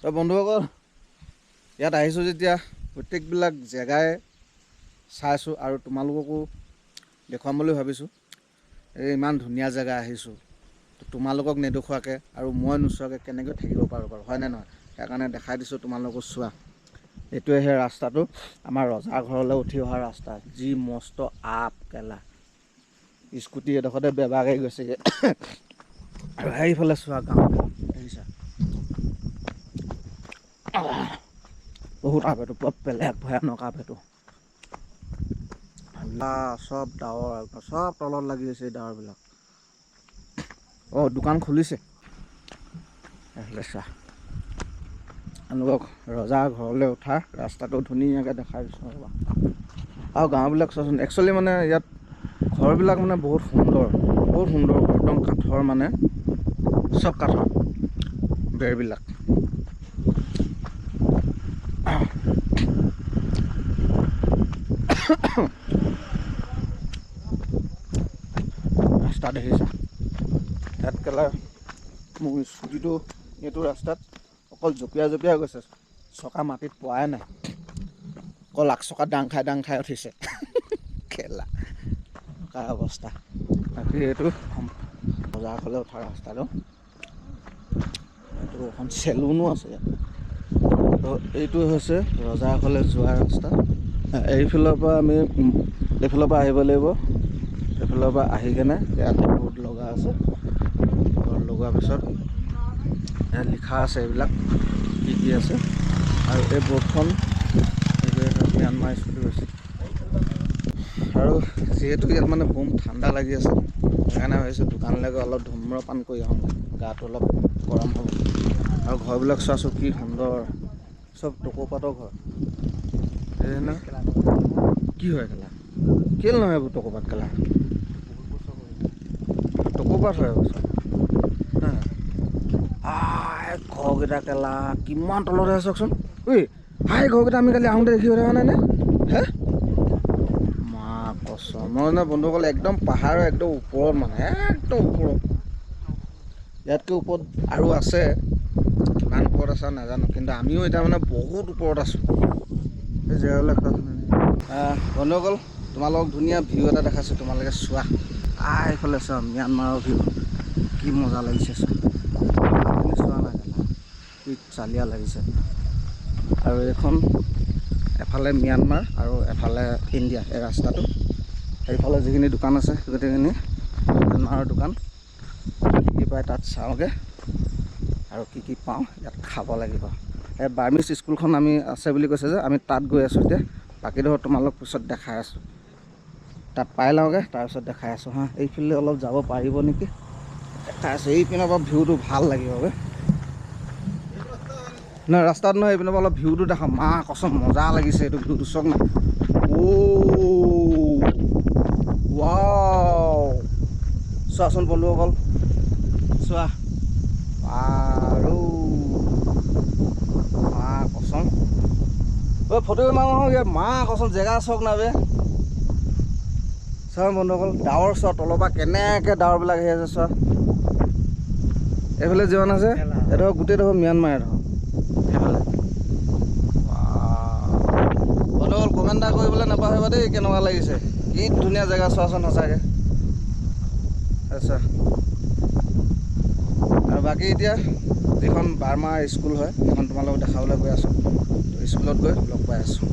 তো বন্ধুসকল ইয়াত আহিছোঁ যেতিয়া প্ৰত্যেকবিলাক জেগাই চাইছোঁ আৰু তোমালোককো দেখুৱাম বুলি ভাবিছোঁ। এই ইমান ধুনীয়া জেগা আহিছোঁ, তোমালোকক নেদেখুৱাকৈ আৰু মই নোচোৱাকৈ কেনেকৈ থাকিব পাৰোঁ হয়নে নহয়? সেইকাৰণে দেখাই দিছোঁ তোমালোকক। চোৱা, এইটোৱে সেই ৰাস্তাটো আমাৰ ৰজাৰ ঘৰলৈ উঠি অহা ৰাস্তা। যি মস্ত আপ কেলা, স্কুটি এডোখৰতে বেবাকৈ গৈছেগৈ। আৰু সেইফালে চোৱা গাঁও দেখিছা, বহুত আপ, এইটো পুৰা বেলেগ ভয়ানক আপ। এইটো চব ডাৱৰ, চব তলত লাগি আছে এই ডাৱৰবিলাক। দোকান খুলিছে। এইফালে চোৱা, তেওঁলোকক ৰজাৰ ঘৰলৈ উঠা ৰাস্তাটো ধুনীয়াকৈ দেখাই দিছোঁ ৰ'বা। আৰু গাঁওবিলাক চোৱাচোন, একচুৱেলি মানে ইয়াত ঘৰবিলাক মানে বহুত সুন্দৰ, একদম কাঠৰ, মানে চব কাঠৰ বেৰবিলাক। ৰাস্তা দেখিছা, ইয়াত কেলা মোৰ স্কুটিটো এইটো ৰাস্তাত অকল জঁপিয়াই গৈছে, চকা মাটিত পোৱাই নাই, অকল আগ চকা দাং খাই উঠিছে। কেলা কাৰ অৱস্থা। বাকী এইটো বজাৰ ফালে উঠা ৰাস্তাটো, এইটো এখন চেলুনো আছে ইয়াত। তো এইটো হৈছে ৰজাৰ ফালে যোৱা ৰাস্তা। এইফালৰ পৰা আমি এইফালৰ পৰা আহিব লাগিব। এইফালৰ পৰা আহি কেনে ইয়াত বোৰ্ড লগা আছে, বোৰ্ড লগোৱাৰ পিছত ইয়াত লিখা আছে এইবিলাক কি আছে। আৰু এই বোৰ্ডখন ম্যানমাৰ স্কুটি গৈছে। আৰু যিহেতু ইয়াত মানে বম ঠাণ্ডা লাগি আছে, সেইকাৰণে ভাবিছোঁ দোকানলৈকে অলপ ধূম্ৰপান কৰি আহোঁ, গাটো অলপ গৰম হ'ব। আৰু ঘৰবিলাক চোৱাচোন কি সুন্দৰ, চব টকৌপাতৰ ঘৰ। ন কি হয় কেলা, কেলে নহয় এইবোৰ টকৌপাত কেলা, টকৌপাত হয় বস্তু। ঘৰকেইটা কেলা কিমান তলতে আছে চাওকচোন। ঘৰকেইটা আমি কালি আহোঁতে দেখি থকা নাই নে? হে মা কচম, মই মানে বন্ধুসকল একদম পাহাৰৰ একদম ওপৰত, মানে একদম ওপৰত। ইয়াতকৈ ওপৰত আৰু আছে, কিমান ওপৰত আছে নাজানো, কিন্তু আমিও এতিয়া মানে বহুত ওপৰত আছোঁ। এই জেগাবিলাক বন্ধুসকল, তোমালোকক ধুনীয়া ভিউ এটা দেখাইছোঁ, তোমালোকে চোৱা। এইফালে চোৱা ম্যানমাৰৰ ভিউ, কি মজা লাগিছে চোৱা। চোৱা নাই কি চালিয়া লাগিছে। আৰু এইখন এফালে ম্যানমাৰ আৰু এফালে ইণ্ডিয়া, এই ৰাস্তাটো। সেইফালে যিখিনি দোকান আছে গোটেইখিনি ম্যানমাৰৰ দোকান। কি পায় তাত চাওঁগৈ, আৰু কি পাওঁ ইয়াত খাব লাগিব। এই বাৰ্মিজ স্কুলখন আমি আছে বুলি কৈছে যে, আমি তাত গৈ আছোঁ এতিয়া। বাকী ধৰক তোমালোক পিছত দেখাই আছোঁ, তাত পাই লওঁগৈ, তাৰপিছত দেখাই আছোঁ হা। এইফালে অলপ যাব পাৰিব নেকি, দেখাই আছোঁ। এইপিনৰ পৰা ভিউটো ভাল লাগিব নহয়, ৰাস্তাত নহয়, এইপিনৰ পৰা অলপ ভিউটো দেখাম। মা কচম মজা লাগিছে এইটো ভিউটো, চাওক না। ৱাও, চোৱাচোন বন্ধুসকল, চোৱা। আৰু মা কচম, ফটো মাৰো নহয় ইয়াত। মা কচম জেগা চাওক না বে, চোৱা বন্ধুসকল। ডাৱৰ চোৱা, তলৰ পৰা কেনেকৈ ডাৱৰবিলাক আহি আছে চোৱা। এইফালে যিমান আছে এডোখৰ গোটেইডোখৰ ম্যানমাৰ এডোখৰ সেইফালে। বন্ধুসকল কমেণ্ট এটা কৰিবলৈ নাপাহৰিবা দেই, কেনেকুৱা লাগিছে। কি ধুনীয়া জেগা চোৱাচোন সঁচাকৈ। আচ্ছা, আৰু বাকী এতিয়া যিখন বাৰ্মাৰ স্কুল হয় সেইখন তোমালোকক দেখাবলৈ গৈ আছোঁ। স্কুলত গৈ লগ পাই আছোঁ।